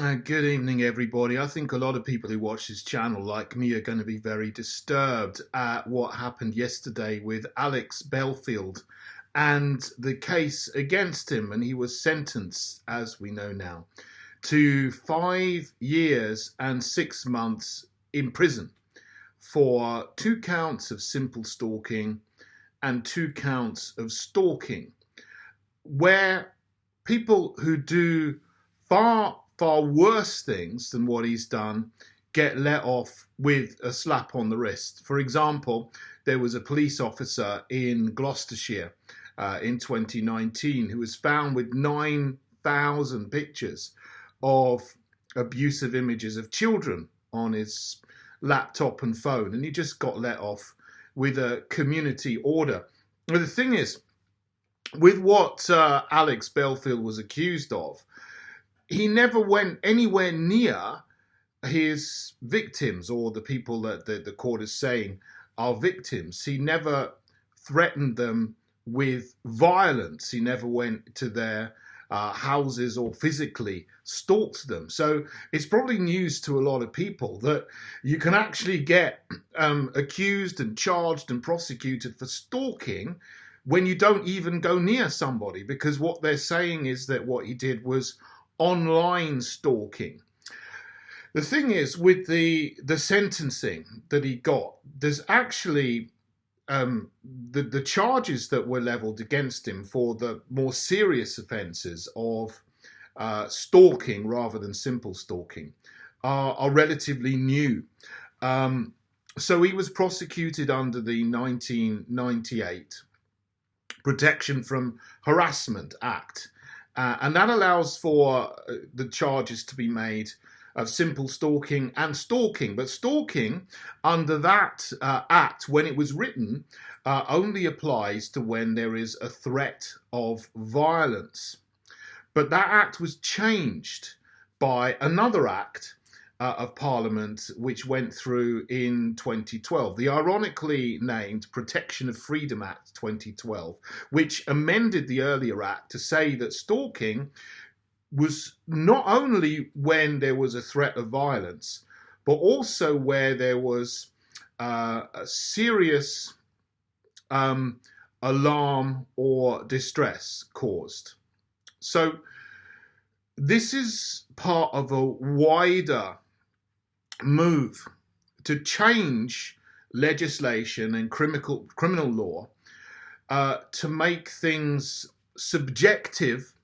Good evening, everybody. I think a lot of people who watch this channel, like me, are going to be very disturbed at what happened yesterday with Alex Belfield and the case against him. And he was sentenced, as we know now, to 5 years and 6 months in prison for 2 counts of simple stalking and 2 counts of stalking, where people who do far worse things than what he's done get let off with a slap on the wrist. For example, there was a police officer in Gloucestershire in 2019 who was found with 9,000 pictures of abusive images of children on his laptop and phone, and he just got let off with a community order. But the thing is, with what Alex Belfield was accused of, he never went anywhere near his victims or the people that the court is saying are victims. He never threatened them with violence. He never went to their houses or physically stalked them. So it's probably news to a lot of people that you can actually get accused and charged and prosecuted for stalking when you don't even go near somebody, because what they're saying is that what he did was online stalking. The thing is, with the sentencing that he got, there's actually the charges that were leveled against him for the more serious offences of stalking rather than simple stalking are relatively new. So he was prosecuted under the 1998 Protection from Harassment Act. And that allows for the charges to be made of simple stalking and stalking. But stalking under that act, when it was written, only applies to when there is a threat of violence. But that act was changed by another act of Parliament, which went through in 2012, the ironically named Protection of Freedom Act 2012, which amended the earlier act to say that stalking was not only when there was a threat of violence, but also where there was a serious alarm or distress caused. So this is part of a wider move to change legislation and criminal law to make things subjective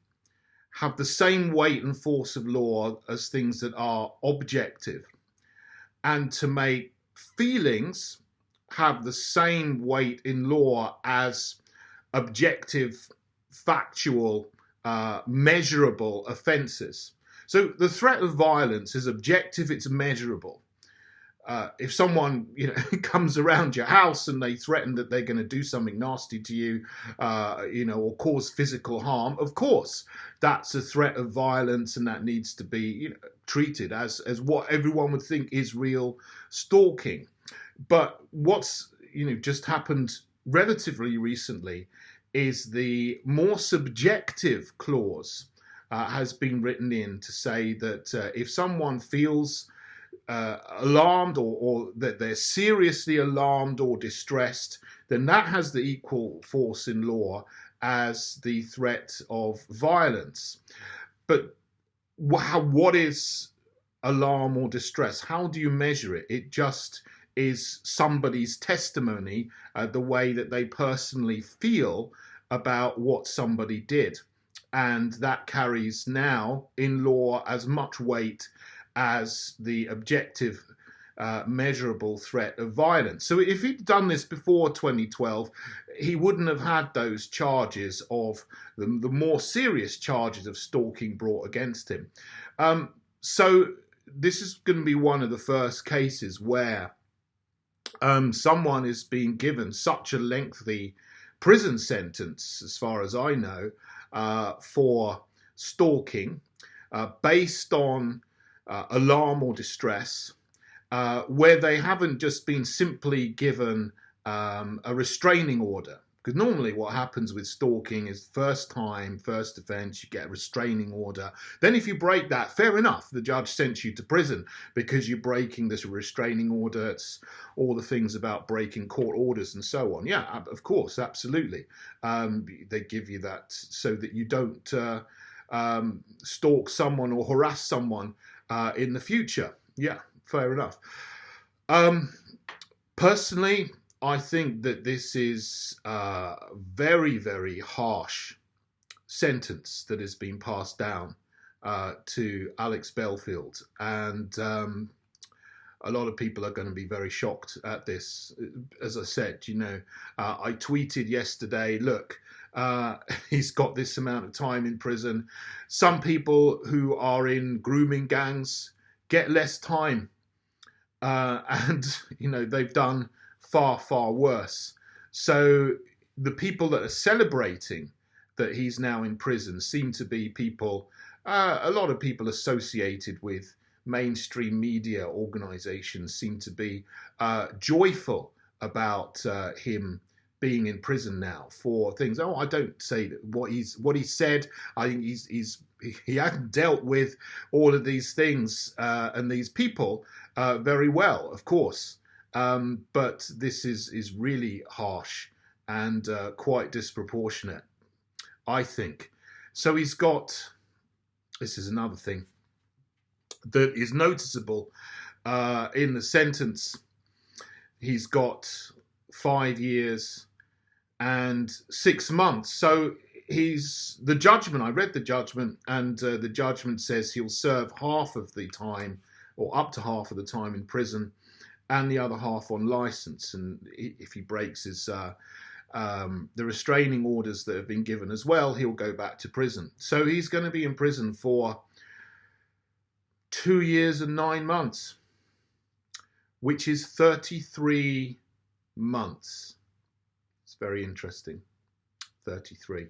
have the same weight and force of law as things that are objective, and to make feelings have the same weight in law as objective, factual, measurable offences. So the threat of violence is objective, it's measurable. If someone comes around your house and they threaten that they're going to do something nasty to you, or cause physical harm, of course, that's a threat of violence, and that needs to be treated as what everyone would think is real stalking. But what's just happened relatively recently is the more subjective clause has been written in to say that if someone feels alarmed or that they're seriously alarmed or distressed, then that has the equal force in law as the threat of violence. But what is alarm or distress? How do you measure it? It just is somebody's testimony, the way that they personally feel about what somebody did. And that carries now in law as much weight as the objective, measurable threat of violence. So if he'd done this before 2012, he wouldn't have had those charges of the more serious charges of stalking brought against him. So this is going to be one of the first cases where someone is being given such a lengthy prison sentence, as far as I know, for stalking based on alarm or distress, where they haven't just been simply given a restraining order, Because normally what happens with stalking is first time, first offence, you get a restraining order. Then if you break that, fair enough, the judge sends you to prison because you're breaking this restraining order. It's all the things about breaking court orders and so on. Yeah, of course, absolutely. They give you that so that you don't stalk someone or harass someone in the future. Yeah, fair enough. Personally, I think that this is a very, very harsh sentence that has been passed down to Alex Belfield. And a lot of people are going to be very shocked at this. As I said, I tweeted yesterday, look, he's got this amount of time in prison. Some people who are in grooming gangs get less time. And, they've done far, far worse. So the people that are celebrating that he's now in prison seem to be people, a lot of people associated with mainstream media organizations seem to be joyful about him being in prison now for things. Oh, I don't say that what he said. I think he hadn't dealt with all of these things and these people very well, of course. But this is really harsh and quite disproportionate, I think. So he's got, this is another thing that is noticeable in the sentence. He's got 5 years and 6 months. So the judgment, I read the judgment, and the judgment says he'll serve half of the time, or up to half of the time in prison, and the other half on license. And if he breaks his the restraining orders that have been given as well, he'll go back to prison. So he's going to be in prison for 2 years and 9 months, which is 33 months. It's very interesting. 33.